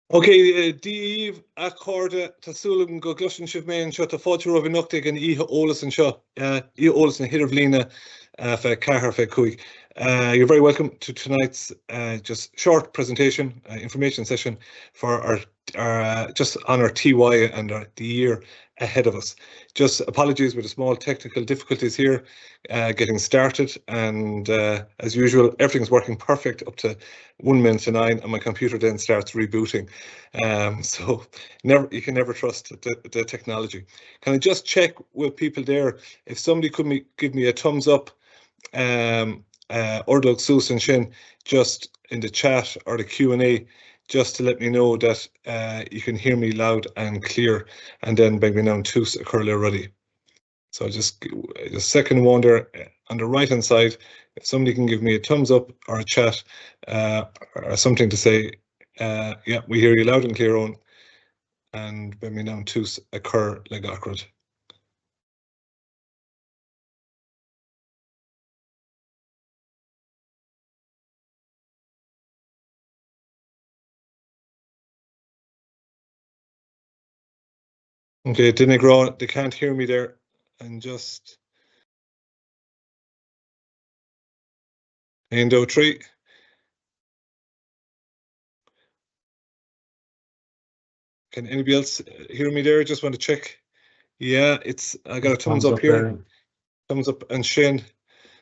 Okay, Díomh a chuirde tásúlaim go gluiseann sibh mé anseo tá fáilte roimh nochtaigh an Oíche Eolais anseo, Oíche Eolais na hiireamh líne fe chathair fe chuaig. You're very welcome to tonight's just short presentation, information session for our just on our TY and the year ahead of us. Just apologies with the small technical difficulties here getting started, and as usual, everything's working perfect up to 1 minute to 9, and my computer then starts rebooting. So you can never trust the technology. Can I just check with people there if somebody could give me a thumbs up, Ordog Susan Shin, just in the chat or the Q&A, just to let me know that you can hear me loud and clear, and then bring me down to a curl already. So just a second wonder on the right hand side, if somebody can give me a thumbs up or a chat or something to say, yeah, we hear you loud and clear on, and bring me down to a curl leg awkward. Okay, didn't grow, they can't hear me there, and just Endo 3. Can anybody else hear me there? Just want to check. Yeah, I got a thumbs up here. There. Thumbs up and Shin.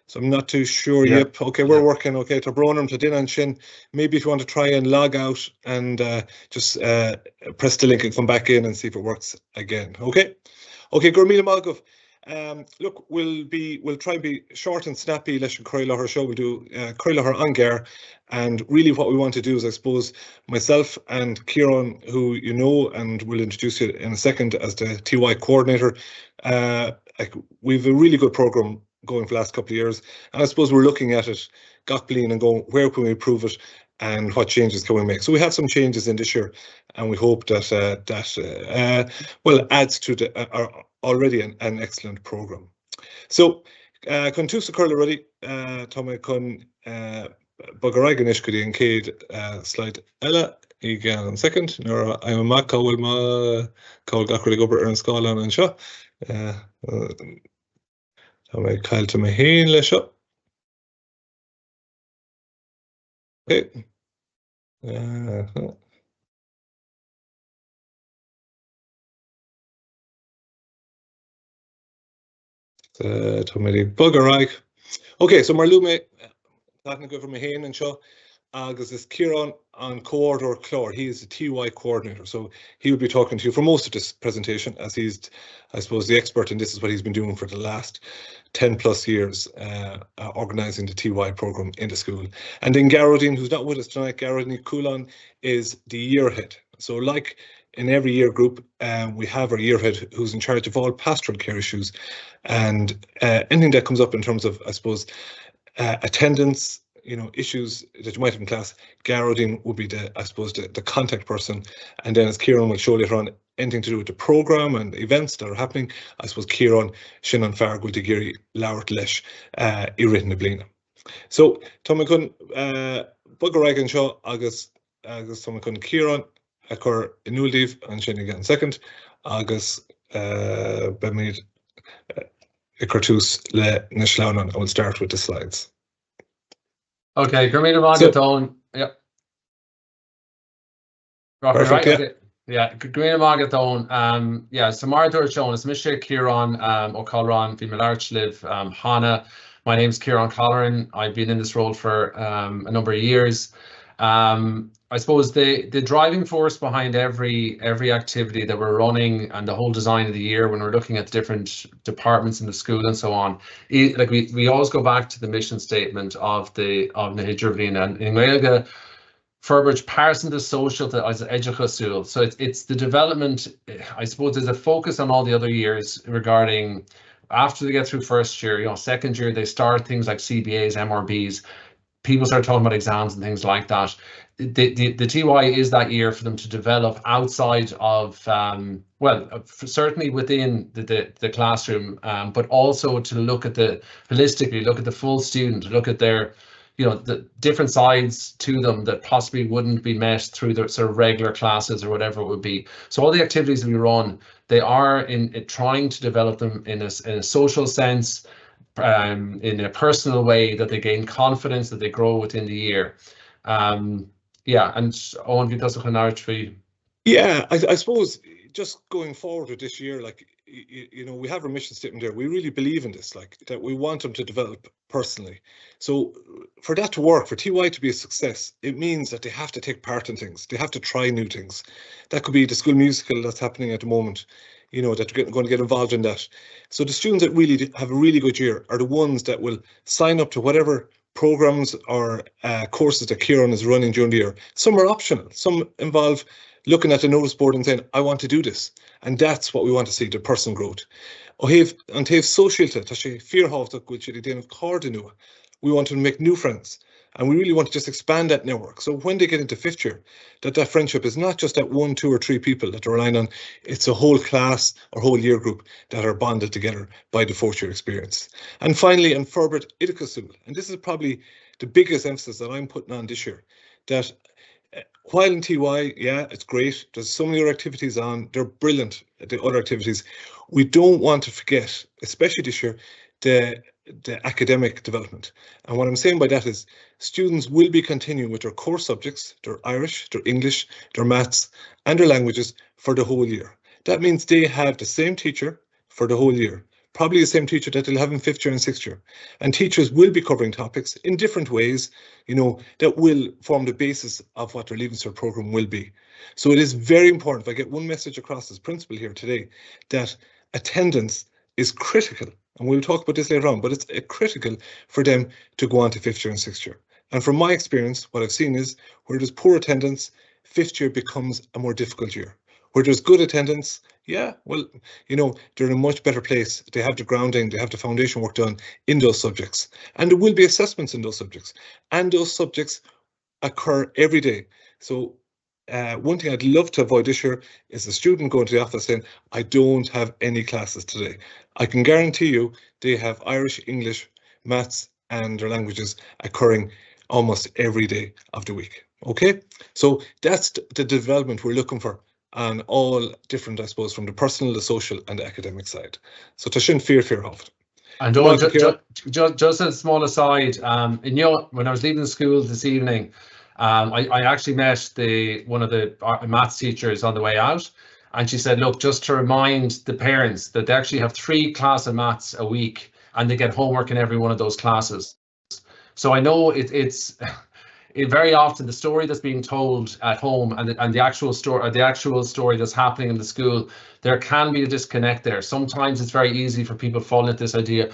So I'm not too sure. Yeah. Yep. Okay, we're working. Okay, to Bronum, to Din and Shin. Maybe if you want to try and log out and just press the link and come back in and see if it works again. Okay. Okay, Gurmila Malgov. Look, we'll try and be short and snappy. Let's Croyla her show. We'll do Croyla her Angar, and really what we want to do is, I suppose, myself and Kieran, who you know, and we'll introduce you in a second as the TY coordinator. We've a really good program going for the last couple of years, and I suppose we're looking at it, Gachblin, and going, where can we improve it, and what changes can we make? So we have some changes in this year, and we hope that well, adds to our already an excellent program. So kun tú sa curl already, Tommy kun bugaragan ishkudi and Cade slide ella again in second. Nor I'm a mac call ma call gachri gober and scalan and shot. Tommy Kyle to my hen le shot. Okay. Tommy bugarag. Okay, so Marlume, talking good from my hen and shot. Agus is Kieran on Coordinator Clore. He is the TY coordinator, so he will be talking to you for most of this presentation, as he's, I suppose, the expert, and this is what he's been doing for the last 10 plus years, organising the TY programme in the school. And then Geraldine, who's not with us tonight, Geraldine Coulon is the year head. So like in every year group, we have our year head who's in charge of all pastoral care issues, and anything that comes up in terms of, I suppose, attendance, you know, issues that you might have in class. Geraldine would be I suppose, the contact person. And then, as Kieran will show later on, anything to do with the programme and events that are happening, I suppose Kieran, Shinnon Farg will digiri Lauert Lesh, Irin Blina. So, Tommy kun Bugaragan Shaw, August Tommy kun Kieran, Akor Inuldiv, and Shin again second, August Bemid Ikertus Le Nishlaunan. I will start with the slides. Okay, Gurmina Magatone. Yep. Perfect, right? Okay. Yeah, Gurmina Magatone. Yeah, so Marathor shown is Misha Kieran O'Callaghan, female Archliv, Hannah. My name's Kieran Colleran. I've been in this role for a number of years. I suppose the driving force behind every activity that we're running and the whole design of the year, when we're looking at the different departments in the school and so on, like we always go back to the mission statement of the Hidrovlina and in Gaeilge, Furbridge Parson the social as educasul. So it's the development. I suppose there's a focus on all the other years regarding after they get through first year, you know, second year they start things like CBAs, MRBs. People start talking about exams and things like that. The TY is that year for them to develop outside of, well, certainly within the classroom, but also to look at holistically look at the full student, look at their, the different sides to them that possibly wouldn't be met through the sort of regular classes or whatever it would be. So all the activities we run, they are in trying to develop them in a social sense, in a personal way, that they gain confidence, that they grow within the year. Yeah, and Owen, you does a Yeah, I suppose just going forward with this year, like, we have our mission statement there. We really believe in this, like, that we want them to develop personally. So for that to work, for TY to be a success, it means that they have to take part in things. They have to try new things. That could be the school musical that's happening at the moment, that they're going to get involved in that. So the students that really have a really good year are the ones that will sign up to whatever programs or courses that Kieran is running during the year. Some are optional. Some involve looking at the notice board and saying, I want to do this. And that's what we want to see, the personal growth. And to have socialta, to she fearhavta, which is the cardinua. We want to make new friends. And we really want to just expand that network. So when they get into 5th year, that friendship is not just that 1, 2 or 3 people that they're relying on. It's a whole class or whole year group that are bonded together by the 4th year experience. And finally, and Ferbert Idikasul, and this is probably the biggest emphasis that I'm putting on this year, that while in TY, yeah, it's great. There's so many other activities on. They're brilliant, the other activities. We don't want to forget, especially this year, the academic development. And what I'm saying by that is students will be continuing with their core subjects, their Irish, their English, their maths, and their languages for the whole year. That means they have the same teacher for the whole year. Probably the same teacher that they'll have in 5th year and 6th year. And teachers will be covering topics in different ways, that will form the basis of what their Leaving Cert program will be. So it is very important, if I get one message across as principal here today, that attendance is critical. And we'll talk about this later on, but it's critical for them to go on to 5th year and 6th year. And from my experience, what I've seen is where there's poor attendance, 5th year becomes a more difficult year. Where there's good attendance, yeah, well, they're in a much better place. They have the grounding, they have the foundation work done in those subjects. And there will be assessments in those subjects. And those subjects occur every day. So one thing I'd love to avoid this year is a student going to the office saying, I don't have any classes today. I can guarantee you they have Irish, English, maths, and their languages occurring almost every day of the week. Okay, so that's the development we're looking for on all different, I suppose, from the personal, the social, and the academic side. So to shin fear haft. And just a small aside, when I was leaving the school this evening, I actually met one of the maths teachers on the way out, and she said, look, just to remind the parents that they actually have 3 classes of maths a week, and they get homework in every one of those classes. So I know it's very often the story that's being told at home and the actual story that's happening in the school, there can be a disconnect there. Sometimes it's very easy for people to fall into this idea.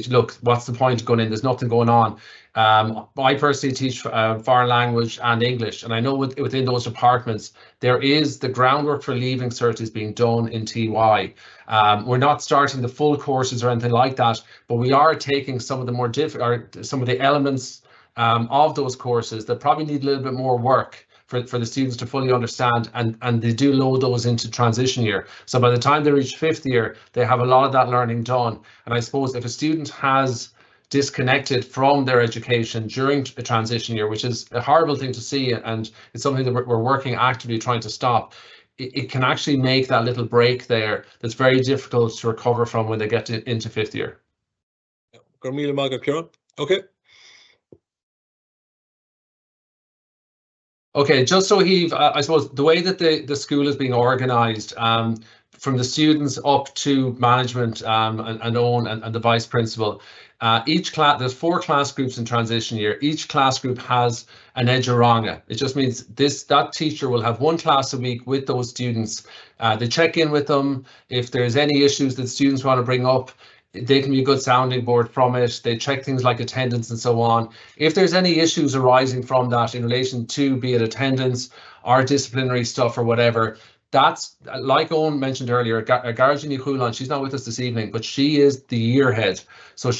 Look, what's the point of going in? There's nothing going on. I personally teach foreign language and English, and I know within those departments there is the groundwork for Leaving Cert is being done in TY. We're not starting the full courses or anything like that, but we are taking some of the more some of the elements of those courses that probably need a little bit more work for the students to fully understand, and they do load those into transition year. So by the time they reach 5th year, they have a lot of that learning done. And I suppose if a student has disconnected from their education during a transition year, which is a horrible thing to see, and it's something that we're working actively trying to stop, it can actually make that little break there that's very difficult to recover from when they get into 5th year. Okay. Okay, just so I suppose the way that the school is being organised, from the students up to management and Owen and the vice principal, each class, there's 4 class groups in transition year. Each class group has an Edgeranga. It just means that teacher will have 1 class a week with those students. They check in with them. If there's any issues that students want to bring up, they can be a good sounding board from it. They check things like attendance and so on. If there's any issues arising from that in relation to be it attendance or disciplinary stuff or whatever, that's like Owen mentioned earlier, Garjini Hulan, she's not with us this evening, but she is the year head. So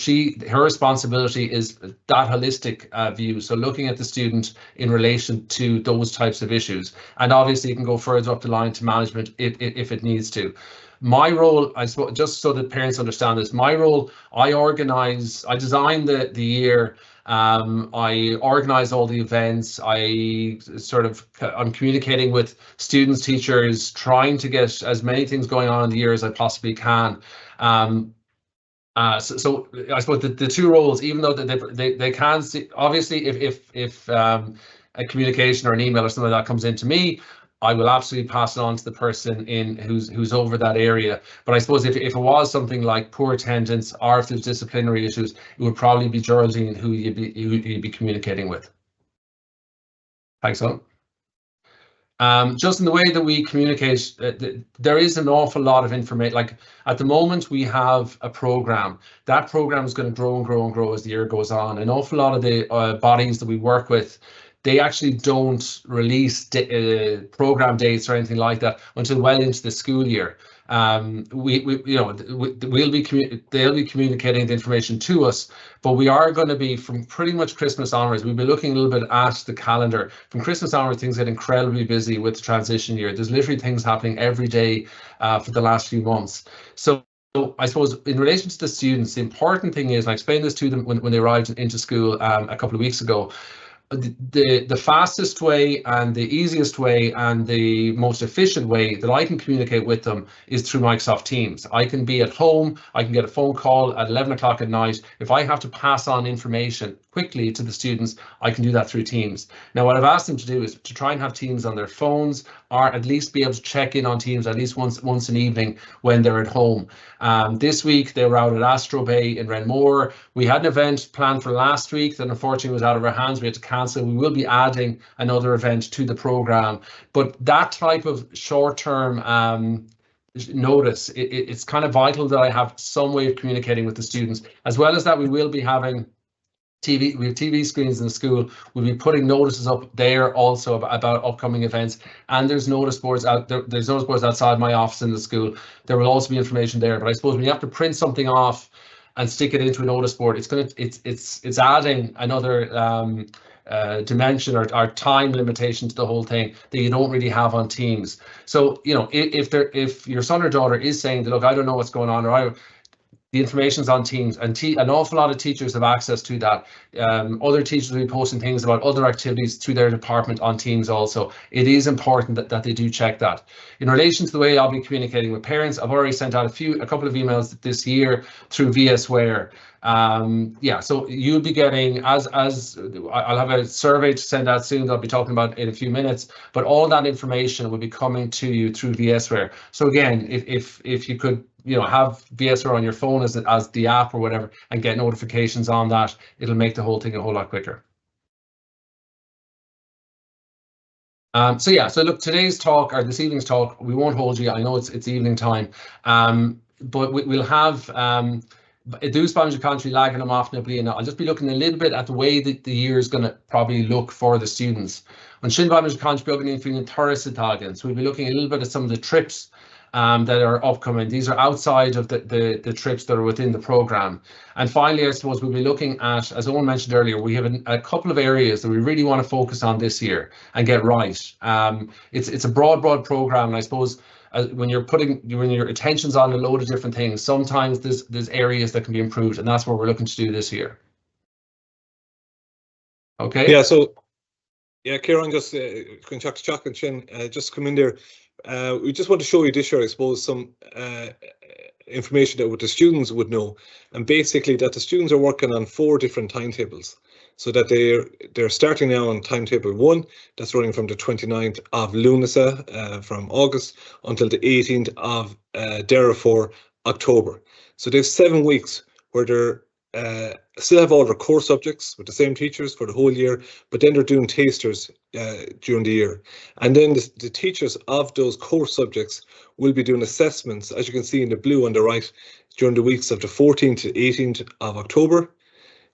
her responsibility is that holistic view. So looking at the student in relation to those types of issues. And obviously you can go further up the line to management if it needs to. My role, I suppose, just so that parents understand this, my role, I design the year. I organize all the events. I'm communicating with students, teachers, trying to get as many things going on in the year as I possibly can. So I suppose the two roles, even though they can see, obviously, if a communication or an email or something like that comes into me, I will absolutely pass it on to the person who's over that area. But I suppose if it was something like poor attendance or if there's disciplinary issues, it would probably be Geraldine who you'd be communicating with. Thanks, Owen. Just in the way that we communicate, there is an awful lot of information. Like at the moment, we have a program. That program is going to grow and grow and grow as the year goes on. An awful lot of the bodies that we work with, they actually don't release program dates or anything like that until well into the school year. They'll be communicating the information to us, but we are going to be, from pretty much Christmas onwards, we'll be looking a little bit at the calendar. From Christmas onwards, things get incredibly busy with the transition year. There's literally things happening every day for the last few months. So I suppose in relation to the students, the important thing is, and I explained this to them when they arrived into school a couple of weeks ago, the fastest way and the easiest way and the most efficient way that I can communicate with them is through Microsoft Teams. I can be at home, I can get a phone call at 11 o'clock at night. If I have to pass on information quickly to the students, I can do that through Teams. Now, what I've asked them to do is to try and have Teams on their phones, or at least be able to check in on Teams at least once an evening when they're at home. This week they were out at Astro Bay in Renmore. We had an event planned for last week that unfortunately was out of our hands. We had to cancel. We will be adding another event to the program, but that type of short-term notice, it's kind of vital that I have some way of communicating with the students. As well as that, we will be having we have TV screens in the school. We'll be putting notices up there also about upcoming events, and there's notice boards out there. There's notice boards outside my office in the school. There will also be information there. But I suppose when you have to print something off and stick it into a notice board, it's adding another dimension or time limitation to the whole thing that you don't really have on Teams. So if your son or daughter is saying that, look, I don't know what's going on, or the information's on Teams, and an awful lot of teachers have access to that. Other teachers will be posting things about other activities through their department on Teams also. It is important that they do check that. In relation to the way I'll be communicating with parents, I've already sent out a couple of emails this year through VSware. So you'll be getting, as I'll have a survey to send out soon that I'll be talking about in a few minutes, but all that information will be coming to you through VSware. So again, if you could have VSware on your phone as the app or whatever, and get notifications on that, it'll make the whole thing a whole lot quicker. So look, today's talk, or this evening's talk, we won't hold you. I know it's evening time, but we'll have dús Spanish country lagging them off. I'll just be looking a little bit at the way that the year is going to probably look for the students. On Sin Spanish country building in Thursday, so we'll be looking a little bit at some of the trips that are upcoming. These are outside of the trips that are within the program. And finally, I suppose we'll be looking at, as Owen mentioned earlier, we have a couple of areas that we really want to focus on this year and get right. It's a broad program, and I suppose when your attention's on a load of different things, sometimes there's areas that can be improved, and that's what we're looking to do this year. Okay. Yeah. So Kieran, just can Chuck and Shin just come in there. We just want to show you this year, I suppose, some information that what the students would know, and basically that the students are working on 4 different timetables. So that they're starting now on timetable 1, that's running from the 29th of Lunasa from August until the 18th of for October. So they have 7 weeks where they're still have all their core subjects with the same teachers for the whole year, but then they're doing tasters during the year. And then the teachers of those core subjects will be doing assessments, as you can see in the blue on the right, during the weeks of the 14th to 18th of October.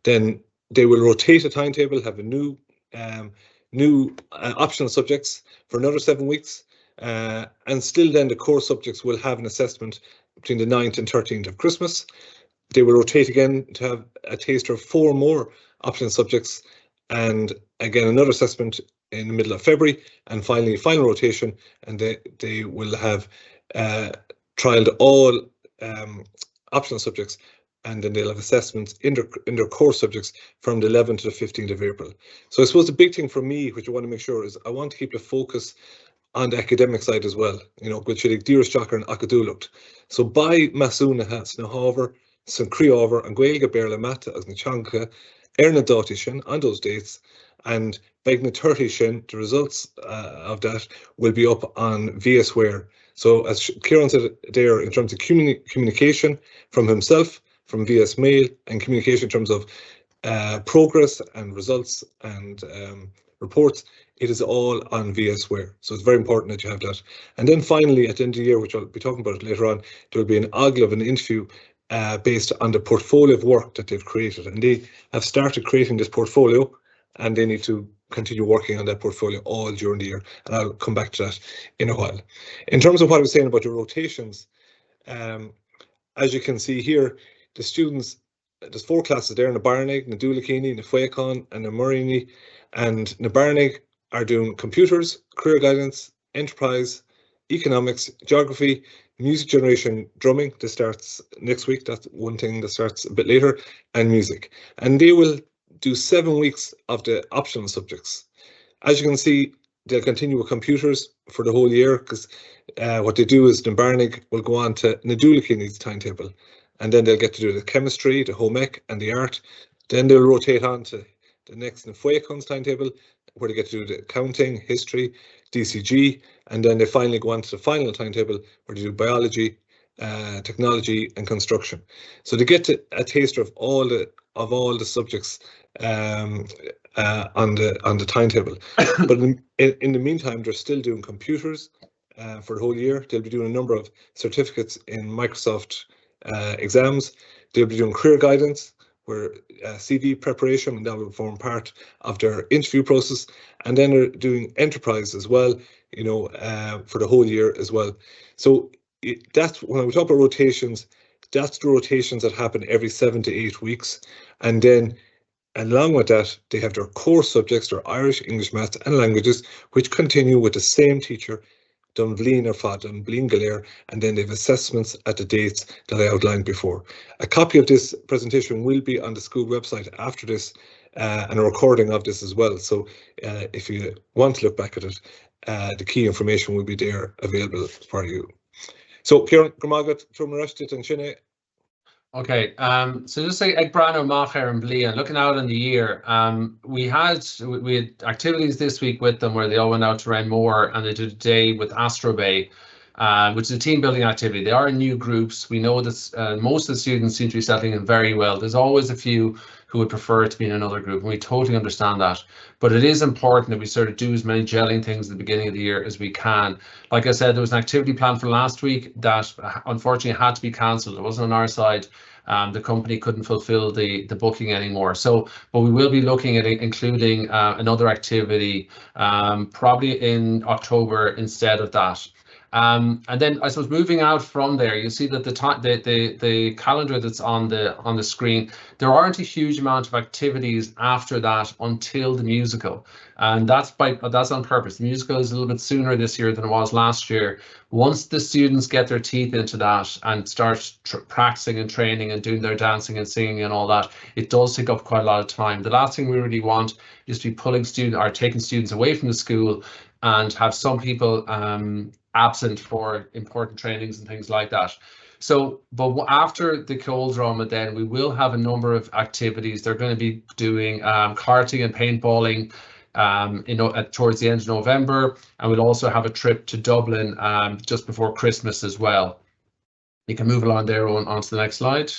Then they will rotate a timetable, have a new optional subjects for another 7 weeks. And still then the core subjects will have an assessment between the 9th and 13th of Christmas. They will rotate again to have a taster of 4 more optional subjects, and again another assessment in the middle of February, and finally final rotation, and they will have trialed all optional subjects, and then they'll have assessments in their core subjects from the 11th to the 15th of April. So I suppose the big thing for me, which I want to make sure, is I want to keep the focus on the academic side as well, which is Dearest Jocker and Acadulucht. So by Masuna has Nahover, St. Creover, and Gaelga Berla Mata as Nachanka, Erna Dautishin on those dates, and Begna 30 Shin, the results of that will be up on VSware. So as Kieran said there, in terms of communication from himself, from VS Mail, and communication in terms of progress and results and reports, it is all on VSware. So it's very important that you have that. And then finally, at the end of the year, which I'll be talking about later on, there will be an OGLA, an interview based on the portfolio of work that they've created. And they have started creating this portfolio, and they need to continue working on that portfolio all during the year. And I'll come back to that in a while. In terms of what I was saying about the rotations, as you can see here, the students, there's 4 classes there: Nabarnig, Nadulakini, Nafuekon, and Namurini. And Nabarnig are doing computers, career guidance, enterprise, economics, geography, music generation, drumming. This starts next week. That's one thing that starts a bit later, and music. And they will do 7 weeks of the optional subjects. As you can see, they'll continue with computers for the whole year, because what they do is Nabarnig will go on to Nadulakini's timetable, and then they'll get to do the chemistry, the home ec, and the art. Then they'll rotate on to the next Nafuekon's timetable, where they get to do the accounting, history, DCG, and then they finally go on to the final timetable, where they do biology, technology, and construction. So they get a taster of all the subjects on the timetable. But in the meantime, they're still doing computers for the whole year. They'll be doing a number of certificates in Microsoft exams. They'll be doing career guidance, where CV preparation, and that will form part of their interview process. And then they're doing enterprise as well, for the whole year as well. So that's when we talk about rotations, that's the rotations that happen every 7 to 8 weeks. And then along with that, they have their core subjects, their Irish, English, maths, and languages, which continue with the same teacher, Dunblin or Fad, Dunblin Galer, and then they have assessments at the dates that I outlined before. A copy of this presentation will be on the school website after this, and a recording of this as well. So if you want to look back at it, the key information will be there available for you. So Kieran, Gramagat, Trumarashtit and Shine. Okay, so just like Egbrano, Macher and Blia, looking out in the year, we had activities this week with them where they all went out to Renmore, and they did a day with Astro Bay, which is a team building activity. They are new groups. We know that most of the students seem to be settling in very well. There's always a few who would prefer to be in another group, and we totally understand that. But it is important that we sort of do as many gelling things at the beginning of the year as we can. Like I said, there was an activity planned for last week that unfortunately had to be cancelled. It wasn't on our side. The company couldn't fulfill the booking anymore. So, but we will be looking at including another activity probably in October instead of that. And then I suppose moving out from there, you see that the calendar that's on the screen, there aren't a huge amount of activities after that until the musical, and that's on purpose. The musical is a little bit sooner this year than it was last year. Once the students get their teeth into that and start practicing and training and doing their dancing and singing and all that, it does take up quite a lot of time. The last thing we really want is to be taking students away from the school and have some people absent for important trainings and things like that. So, but after the cold drama, then we will have a number of activities. They're going to be doing karting and paintballing towards the end of November, and we'll also have a trip to Dublin just before Christmas as well. You can move along there onto the next slide.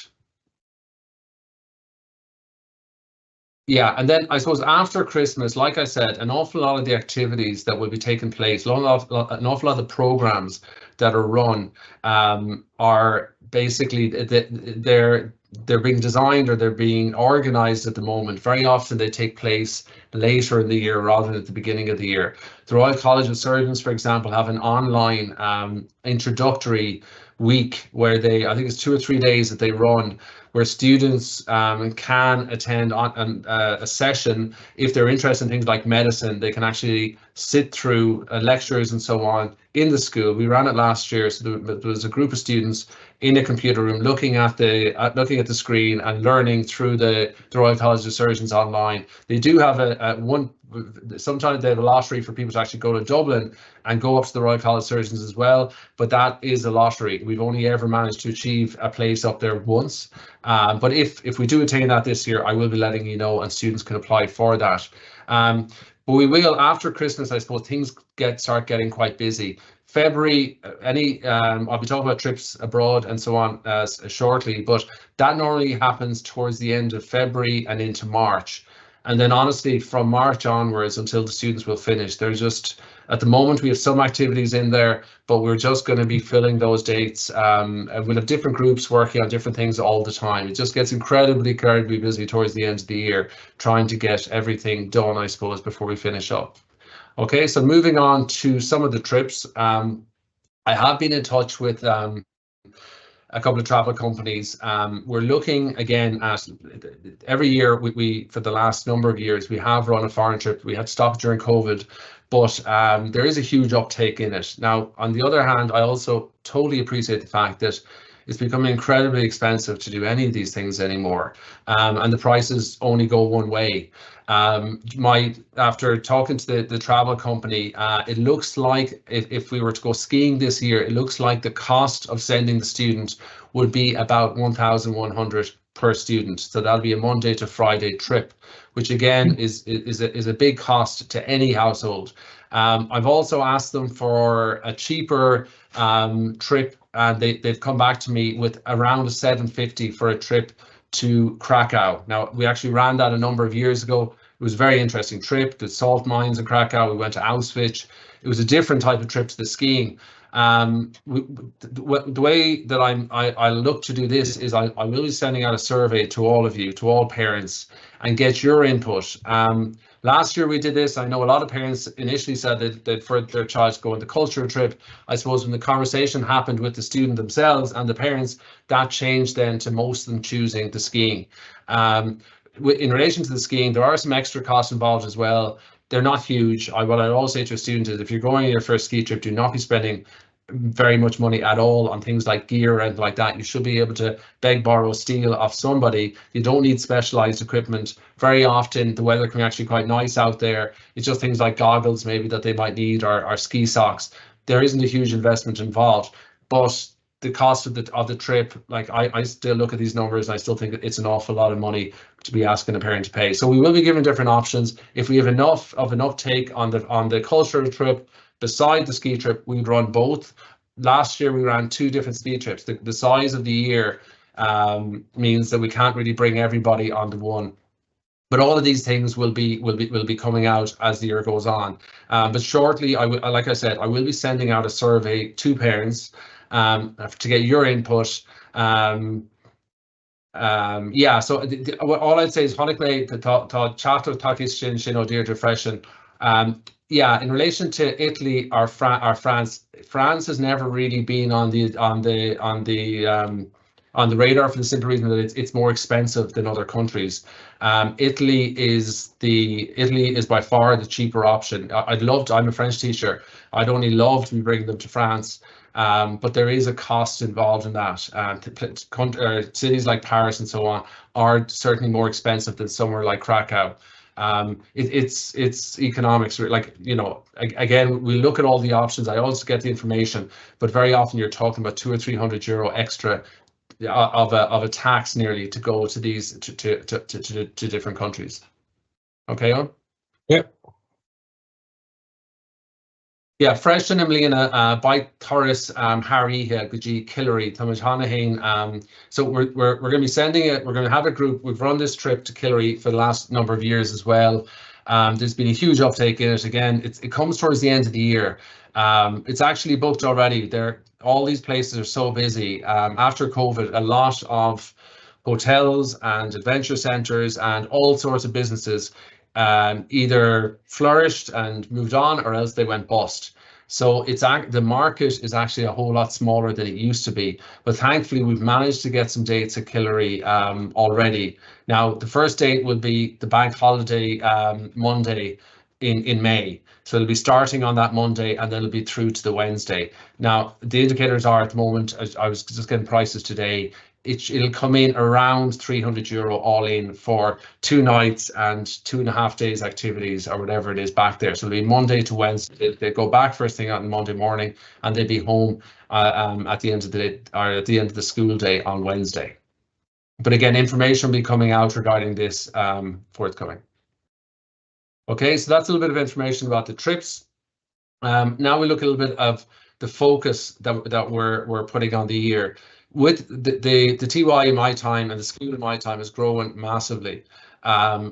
Yeah, and then I suppose after Christmas, like I said, an awful lot of the activities that will be taking place, an awful lot of the programs that are run are basically they're being designed or they're being organized at the moment. Very often they take place later in the year rather than at the beginning of the year. The Royal College of Surgeons, for example, have an online introductory week where I think it's 2 or 3 days that they run, where students can attend on a session if they're interested in things like medicine. They can actually sit through lectures and so on in the school. We ran it last year, so there was a group of students in a computer room looking at the screen and learning through the Royal College of Surgeons online. They do have sometimes they have a lottery for people to actually go to Dublin and go up to the Royal College of Surgeons as well, but that is a lottery. We've only ever managed to achieve a place up there once. But if we do attain that this year, I will be letting you know, and students can apply for that. But we will, after Christmas, I suppose, things start getting quite busy. February, I'll be talking about trips abroad and so on shortly, but that normally happens towards the end of February and into March. And then honestly, from March onwards until the students will finish, there's just, at the moment, we have some activities in there, but we're just going to be filling those dates. And we'll have different groups working on different things all the time. It just gets incredibly busy towards the end of the year, trying to get everything done, I suppose, before we finish up. Okay, so moving on to some of the trips. I have been in touch with a couple of travel companies. We're looking again at every year. We for the last number of years we have run a foreign trip. We had to stop during COVID, but there is a huge uptake in it. Now, on the other hand, I also totally appreciate the fact that it's becoming incredibly expensive to do any of these things anymore, and the prices only go one way. After talking to the travel company, it looks like if we were to go skiing this year, it looks like the cost of sending the student would be about 1,100 per student. So that'll be a Monday to Friday trip, which again is a big cost to any household. I've also asked them for a cheaper trip, and they've come back to me with around a 750 for a trip to Krakow. Now, we actually ran that a number of years ago. It was a very interesting trip. The salt mines in Krakow. We went to Auschwitz. It was a different type of trip to the skiing. The way that I look to do this is I will be sending out a survey to all of you, to all parents, and get your input. Last year we did this. I know a lot of parents initially said that for their child to go on the cultural trip. I suppose when the conversation happened with the student themselves and the parents, that changed then to most of them choosing the skiing. In relation to the skiing, there are some extra costs involved as well. They're not huge. What I'd always say to a student is, if you're going on your first ski trip, do not be spending very much money at all on things like gear and like that. You should be able to beg, borrow, steal off somebody. You don't need specialized equipment. Very often the weather can be actually quite nice out there. It's just things like goggles maybe that they might need, or ski socks. There isn't a huge investment involved, but the cost of the trip, like I still look at these numbers and I still think it's an awful lot of money to be asking a parent to pay. So we will be giving different options. If we have enough take on the cultural trip beside the ski trip, we'd run both. Last year we ran 2 different ski trips. The size of the year means that we can't really bring everybody onto one. But all of these things will be coming out as the year goes on. But shortly, like I said, I will be sending out a survey to parents to get your input. Yeah, so all I'd say is Honnick May tá chato takis sin ó Deirdre freshen. Yeah, in relation to Italy or France, France has never really been on the radar for the simple reason that it's more expensive than other countries. Italy is by far the cheaper option. I'm a French teacher. I'd only love to be bringing them to France. But there is a cost involved in that. Cities like Paris and so on are certainly more expensive than somewhere like Krakow. It's economics, like, you know, again, we look at all the options. I also get the information, but very often you're talking about 200 or 300 euro extra of a tax nearly to go to these to different countries. Okay, on? Yep. Yeah, freshen Emlina by Thoris Harry Guji Killary Tamajanahain. So we're going to be sending it. We're going to have a group. We've run this trip to Killary for the last number of years as well. There's been a huge uptake in it. Again, it comes towards the end of the year. It's actually booked already. All these places are so busy. After COVID, a lot of hotels and adventure centres and all sorts of businesses either flourished and moved on, or else they went bust. So the market is actually a whole lot smaller than it used to be. But thankfully, we've managed to get some dates at Killary already. Now, the first date will be the bank holiday Monday in May. So it'll be starting on that Monday and then it'll be through to the Wednesday. Now, the indicators are at the moment, I was just getting prices today, it'll come in around €300 all in for 2 nights and 2.5 days activities or whatever it is back there. So it'll be Monday to Wednesday. They go back first thing on Monday morning and they'll be home at the end of the day, or at the end of the school day on Wednesday. But again, information will be coming out regarding this forthcoming. Okay, so that's a little bit of information about the trips. Now we look a little bit of the focus that we're putting on the year. With the TY in my time and the school in my time is growing massively.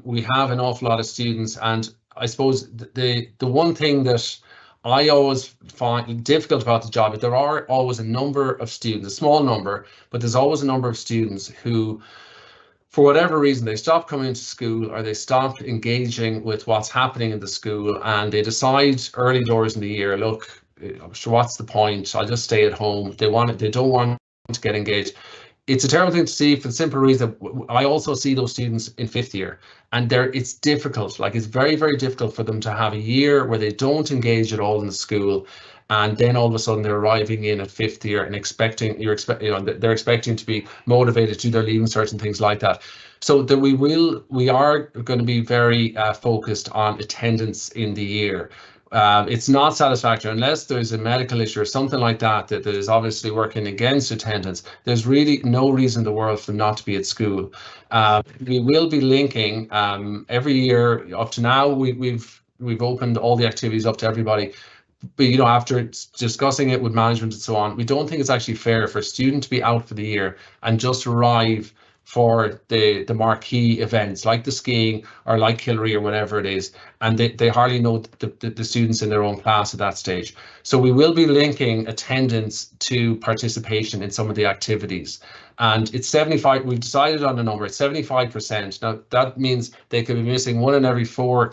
We have an awful lot of students, and I suppose the one thing that I always find difficult about the job is there are always a number of students, a small number, but there's always a number of students who, for whatever reason, they stop coming to school or they stop engaging with what's happening in the school, and they decide early doors in the year, look, sure, what's the point? I'll just stay at home. They don't want to get engaged. It's a terrible thing to see for the simple reason that I also see those students in 5th year, and it's difficult. Like, it's very, very difficult for them to have a year where they don't engage at all in the school, and then all of a sudden they're arriving in at 5th year and they're expecting to be motivated to do their leaving cert and things like that. So that we are going to be very focused on attendance in the year. It's not satisfactory unless there's a medical issue or something like that is obviously working against attendance. There's really no reason in the world for them not to be at school. We will be linking every year up to now. We've opened all the activities up to everybody. But after discussing it with management and so on, we don't think it's actually fair for a student to be out for the year and just arrive for the marquee events like the skiing or like Killary or whatever it is, and they hardly know the students in their own class at that stage. So we will be linking attendance to participation in some of the activities, and it's 75. We've decided on a number. It's 75%. Now that means they could be missing 1 in every 4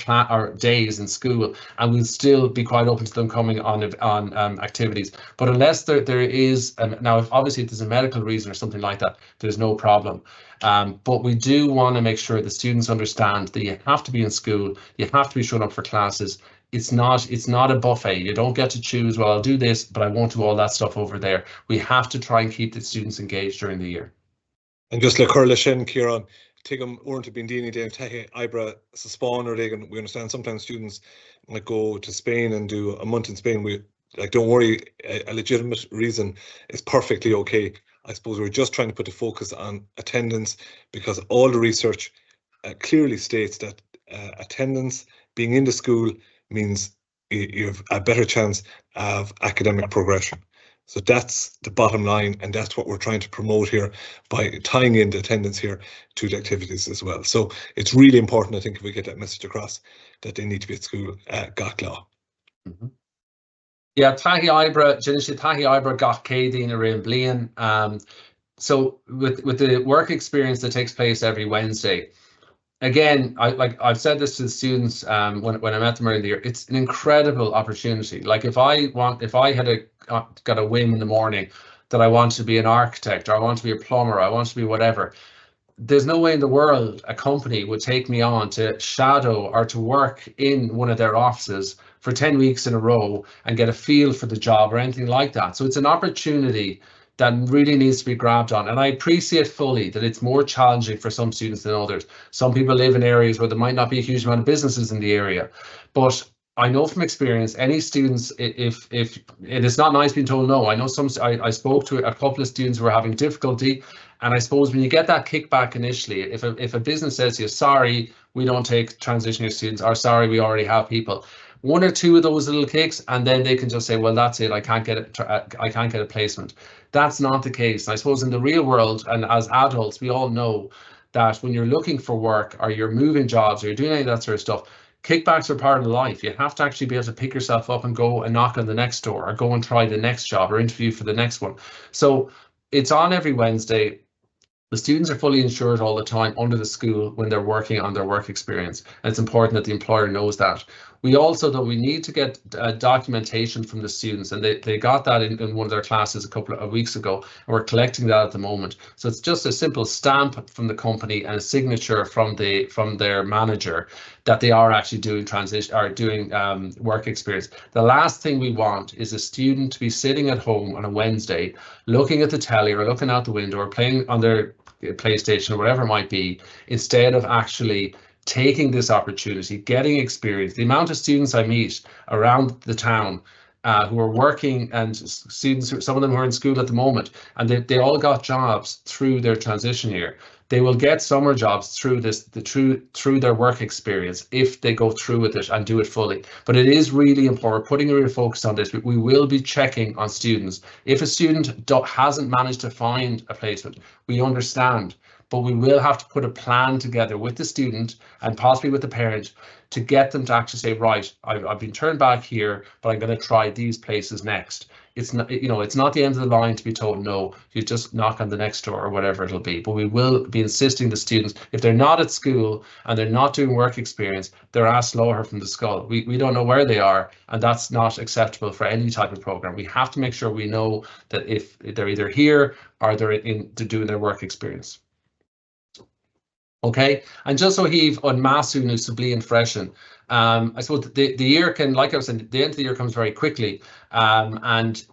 days in school, and we'll still be quite open to them coming on activities. But unless there is now, if there's a medical reason or something like that, there's no problem. But we do want to make sure the students understand that you have to be in school, you have to be showing up for classes. It's not a buffet. You don't get to choose, well, I'll do this, but I won't do all that stuff over there. We have to try and keep the students engaged during the year. And just like Curla Shin, Kieran, take them weren't been Dini Day and Taifead Ibra Spawn, or we understand sometimes students might go to Spain and do a month in Spain. Don't worry, a legitimate reason is perfectly okay. I suppose we're just trying to put the focus on attendance, because all the research clearly states that attendance, being in the school, means you have a better chance of academic progression. So that's the bottom line, and that's what we're trying to promote here by tying in the attendance here to the activities as well. So it's really important, I think, if we get that message across, that they need to be at school gach law. Yeah, Tahi Ibra, Tahi Ibra gach céadaoin a rian bliain. So with the work experience that takes place every Wednesday, again, I've said this to the students when I met them earlier in the year, it's an incredible opportunity. Like, if I had got a whim in the morning that I want to be an architect, or I want to be a plumber, or I want to be whatever, there's no way in the world a company would take me on to shadow or to work in one of their offices for 10 weeks in a row and get a feel for the job or anything like that. So it's an opportunity that really needs to be grabbed on. And I appreciate fully that it's more challenging for some students than others. Some people live in areas where there might not be a huge amount of businesses in the area. But I know from experience, any students, if it is not nice being told no. I know I spoke to a couple of students who were having difficulty. And I suppose when you get that kickback initially, if a business says to you, sorry, we don't take transitioning students, or sorry, we already have people, 1 or 2 of those little kicks, and then they can just say, well, that's it, I can't get a placement. That's not the case. And I suppose in the real world, and as adults, we all know that when you're looking for work, or you're moving jobs, or you're doing any of that sort of stuff, kickbacks are part of life. You have to actually be able to pick yourself up and go and knock on the next door, or go and try the next job, or interview for the next one. So it's on every Wednesday. The students are fully insured all the time under the school when they're working on their work experience, and it's important that the employer knows that. We also, though, we need to get documentation from the students, and they got that in one of their classes a couple of weeks ago, and we're collecting that at the moment. So it's just a simple stamp from the company and a signature from their manager that they are actually doing transition or doing work experience. The last thing we want is a student to be sitting at home on a Wednesday, looking at the telly or looking out the window or playing on their PlayStation or whatever it might be, instead of actually taking this opportunity, getting experience. The amount of students I meet around the town who are working, and students, some of them who are in school at the moment, and they all got jobs through their transition year. They will get summer jobs through through their work experience if they go through with it and do it fully. But it is really important. We're putting a real focus on this. We will be checking on students. If a student hasn't managed to find a placement, we understand, but we will have to put a plan together with the student and possibly with the parent to get them to actually say, right, I've been turned back here, but I'm going to try these places next. It's not, it's not the end of the line to be told no. You just knock on the next door or whatever it'll be. But we will be insisting the students, if they're not at school and they're not doing work experience, they're asked lower from the skull. We don't know where they are, and that's not acceptable for any type of program. We have to make sure we know that if they're either here or they're doing their work experience. Okay, and just so he've on Masu nu Sublian freshen. I suppose the year can, like I was saying, the end of the year comes very quickly. And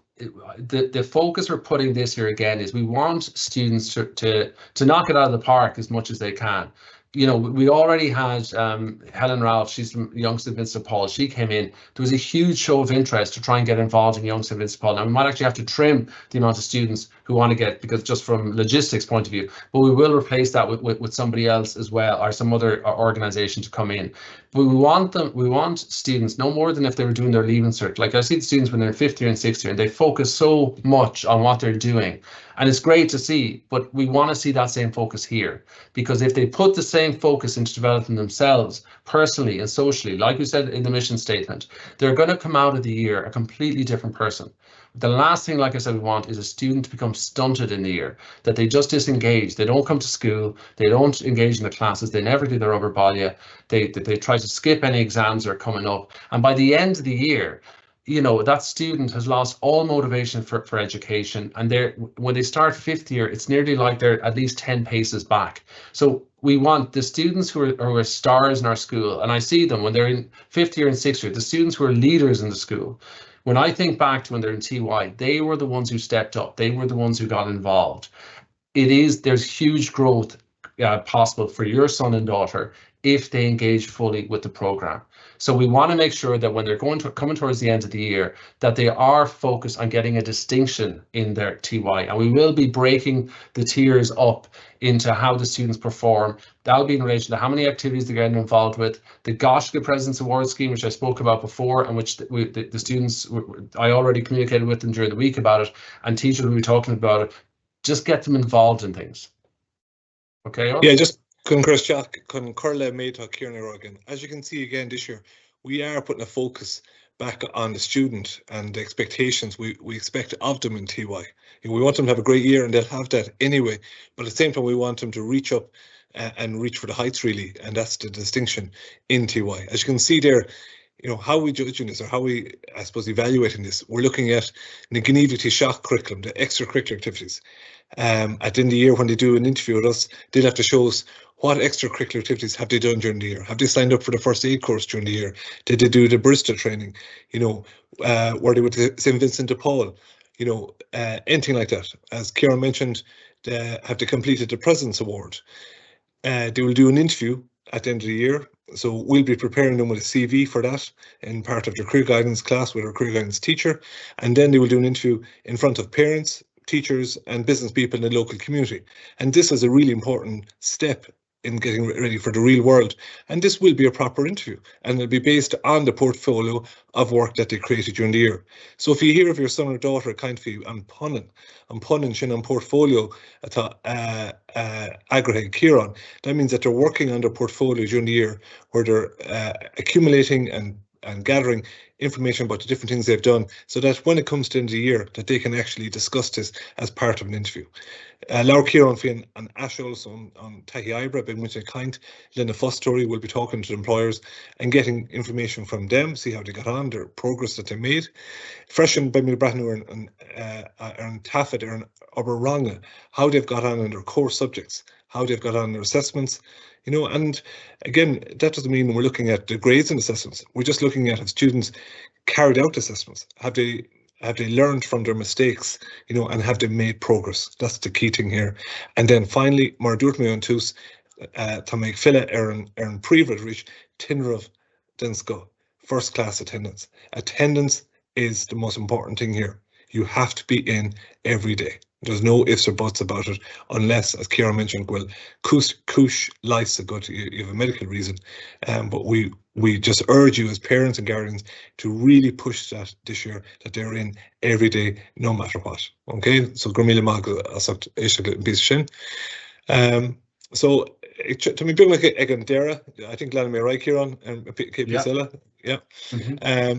the focus we're putting this year again is we want students to knock it out of the park as much as they can. We already had Helen Ralph, she's from Young St Vincent de Paul. She came in. There was a huge show of interest to try and get involved in Young St Vincent de Paul. Now we might actually have to trim the amount of students who want to get, because just from logistics point of view, but we will replace that with somebody else as well, or some other organisation to come in. But we want students no more than if they were doing their Leaving Cert. Like I see the students when they're in 5th year and 6th year, and they focus so much on what they're doing. And it's great to see, but we want to see that same focus here, because if they put the same focus into developing themselves personally and socially, like we said in the mission statement, they're going to come out of the year a completely different person. The last thing, like I said, we want is a student to become stunted in the year, that they just disengage. They don't come to school. They don't engage in the classes. They never do their rubber balia. They try to skip any exams that are coming up. And by the end of the year, that student has lost all motivation for education. And when they start 5th year, it's nearly like they're at least 10 paces back. So we want the students who are stars in our school, and I see them when they're in 5th year and 6th year, the students who are leaders in the school. When I think back to when they're in TY, they were the ones who stepped up. They were the ones who got involved. There's huge growth possible for your son and daughter if they engage fully with the program. So we want to make sure that when they're coming towards the end of the year, that they are focused on getting a distinction in their TY. And we will be breaking the tiers up into how the students perform. That'll be in relation to how many activities they're getting involved with, the Goshka President's Award Scheme, which I spoke about before, and which the students, I already communicated with them during the week about it, and teachers will be talking about it. Just get them involved in things. Okay. Yeah, just concur made Kieran Rogan. As you can see again this year, we are putting a focus back on the student and the expectations we expect of them in TY. We want them to have a great year, and they'll have that anyway. But at the same time, we want them to reach up and reach for the heights, really, and that's the distinction in TY. As you can see there, how we judging this, or how we, I suppose, evaluating this. We're looking at the Gníomhaíochtaí Seach curriculum, the extracurricular activities. At the end of the year, when they do an interview with us, they'll have to show us what extracurricular activities have they done during the year. Have they signed up for the first aid course during the year? Did they do the barista training? Were they with St Vincent de Paul? Anything like that. As Kieran mentioned, have they completed the President's Award? They will do an interview at the end of the year. So we'll be preparing them with a CV for that in part of their career guidance class with our career guidance teacher. And then they will do an interview in front of parents, teachers and business people in the local community. And this is a really important step in getting ready for the real world. And this will be a proper interview, and it'll be based on the portfolio of work that they created during the year. So if you hear of your son or daughter kind of I'm punning sin on portfolio agraheg Kieran, that means that they're working on their portfolio during the year, where they're accumulating and and gathering information about the different things they've done, so that when it comes to the end of the year, that they can actually discuss this as part of an interview. Laura Kieran Finn and Ash also on Taifead being much kind. Linda Fostory will be talking to the employers and getting information from them, see how they got on, their progress that they made. Freshen by me Brathnur and Taifead and Oberranga, how they've got on in their core subjects, how they've got on in their assessments, and again, that doesn't mean we're looking at the grades and assessments. We're just looking at if students carried out assessments. Have they learned from their mistakes, and have they made progress? That's the key thing here. And then finally, mar dúirt mé an tús tá méid fille ar an príomh reach tinrah den sco, first class attendance. Attendance is the most important thing here. You have to be in every day. There's no ifs or buts about it, unless, as Ciara mentioned, well, cúis lice a good, you have a medical reason. But we just urge you as parents and guardians to really push that this year, that they're in every day, no matter what. Okay, so Gurmila Mag asacht bis sin. So to me, big like again, Dara, I think Lana may right here on and KP yeah.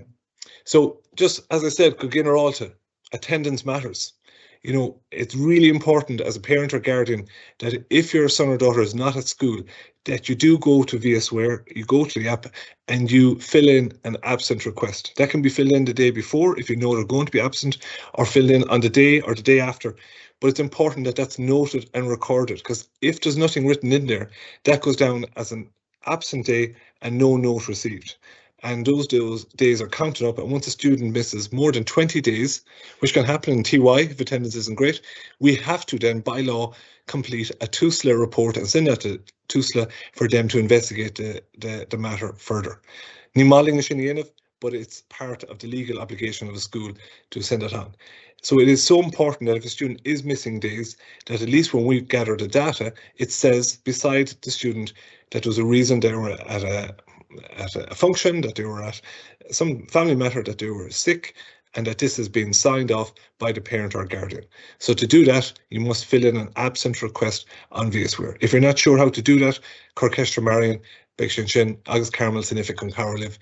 So just as I said, Gugina Alta, attendance matters. It's really important as a parent or guardian that if your son or daughter is not at school, that you do go to VSWare, you go to the app and you fill in an absent request. That can be filled in the day before if you know they're going to be absent, or filled in on the day or the day after. But it's important that that's noted and recorded, because if there's nothing written in there, that goes down as an absent day and no note received. And those days are counted up, and once a student misses more than 20 days, which can happen in TY if attendance isn't great, we have to then, by law, complete a TUSLA report and send that to TUSLA for them to investigate the matter further. But it's part of the legal obligation of the school to send it on. So it is so important that if a student is missing days, that at least when we gather the data, it says beside the student that there was a reason they were at a function, that they were at some family matter, that they were sick, and that this has been signed off by the parent or guardian. So to do that, you must fill in an absent request on VSWare. If you're not sure how to do that, Corkestra Marion, Bekshin Shin, Agus Carmel, Sinific and Carolive,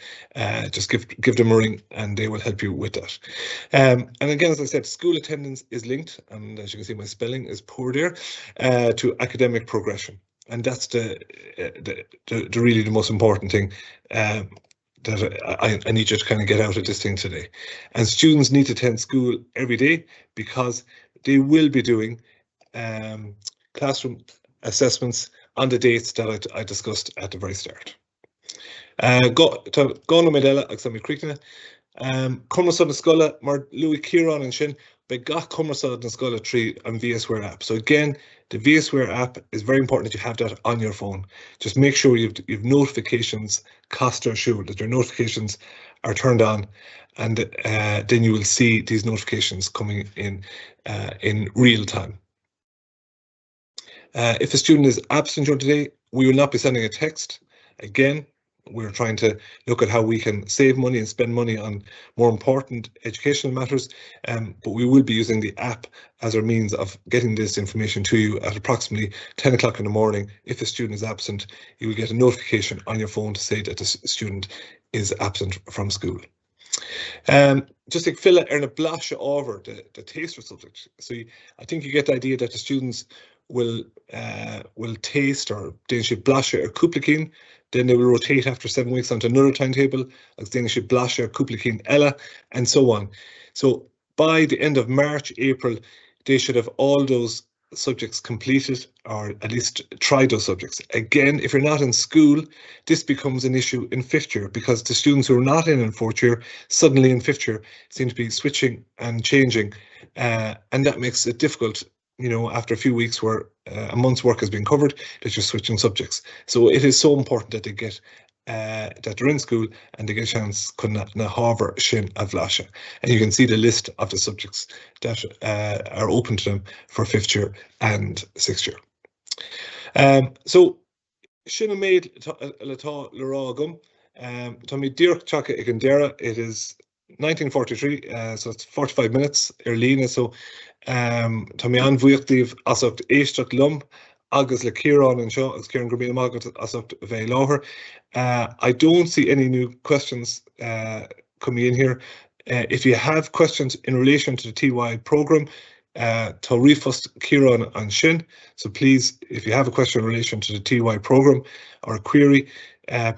just give them a ring and they will help you with that. And again, as I said, school attendance is linked, and as you can see, my spelling is poor there, to academic progression. And that's the really the most important thing that I need you to kind of get out of this thing today. And students need to attend school every day, because they will be doing classroom assessments on the dates that I discussed at the very start. Go no medella ag sami cricna. Cumrasad na scola mar Louis Kieran and Shin, but got Cumrasad na scola 3 on VSWare app. So again, the VSWare app is very important that you have that on your phone. Just make sure you've notifications cast or sure that your notifications are turned on, and then you will see these notifications coming in real time. If a student is absent during the day, we will not be sending a text. Again, we're trying to look at how we can save money and spend money on more important educational matters, but we will be using the app as our means of getting this information to you at approximately 10 o'clock in the morning. If a student is absent, you will get a notification on your phone to say that the student is absent from school. Just like fill in a blasha over the taster subject. So I think you get the idea that the students will taste, or they should blasha or kuplikin. Then they will rotate after 7 weeks onto another timetable, like they should blasha or kuplikin ella, and so on. So by the end of March, April, they should have all those subjects completed, or at least try those subjects. Again, if you're not in school, this becomes an issue in 5th year, because the students who are not in 4th year suddenly in 5th year seem to be switching and changing, and that makes it difficult, after a few weeks where a month's work has been covered, that you're switching subjects. So it is so important that they get that they're in school and they get a chance kunna na harbour shin avlasha. And you can see the list of the subjects that are open to them for 5th year and 6th year. So shin made lata loragum. Tommy Dirk Chaka Igandera, it is 1943, so it's 45 minutes Erlina. So Tommy an vuchtiv asok eistrak lum agus le Kieran and Shaw, as Kieran Gramila Margaret as up very lower. I don't see any new questions coming in here. If you have questions in relation to the TY program, to refust Kieran and Shin. So please, if you have a question in relation to the TY program or a query,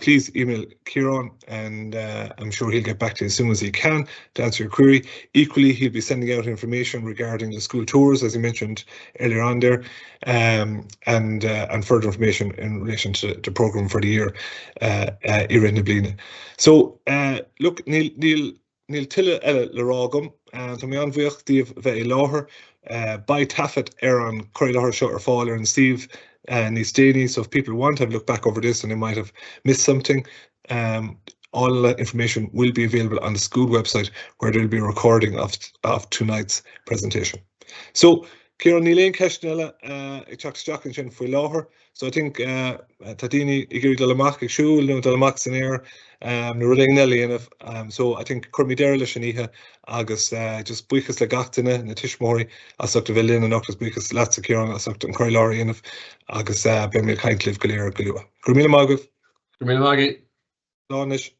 please email Kieran, and I'm sure he'll get back to you as soon as he can to answer your query. Equally, he'll be sending out information regarding the school tours, as he mentioned earlier on there, and further information in relation to the program for the year Iran. So look, Neil Tilla le Ragum, and to me on Vuch Steve Ve Loher, by Taifead Aaron Corey Loher Short or Faller and Steve Nistani. So if people want to have a look back over this and they might have missed something, all that information will be available on the school website, where there'll be a recording of tonight's presentation. So Kieran Nilain Keshnella, Chuck Stock and Shin Fuiloher. So I think Tadini Igiri Delamak, Shul, no Delamak Sinair, Nuring Nelly, and so I think Cormidera Lashaniha, August, just Buikas Lagatina, Natishmori, Asuk de Villin, and Octus Buikas Latsakiran, Asuk and Corylari, and August Bemil Kindcliff Galera Galua. Gurmila Magu. Gurmila Magi. Lonish.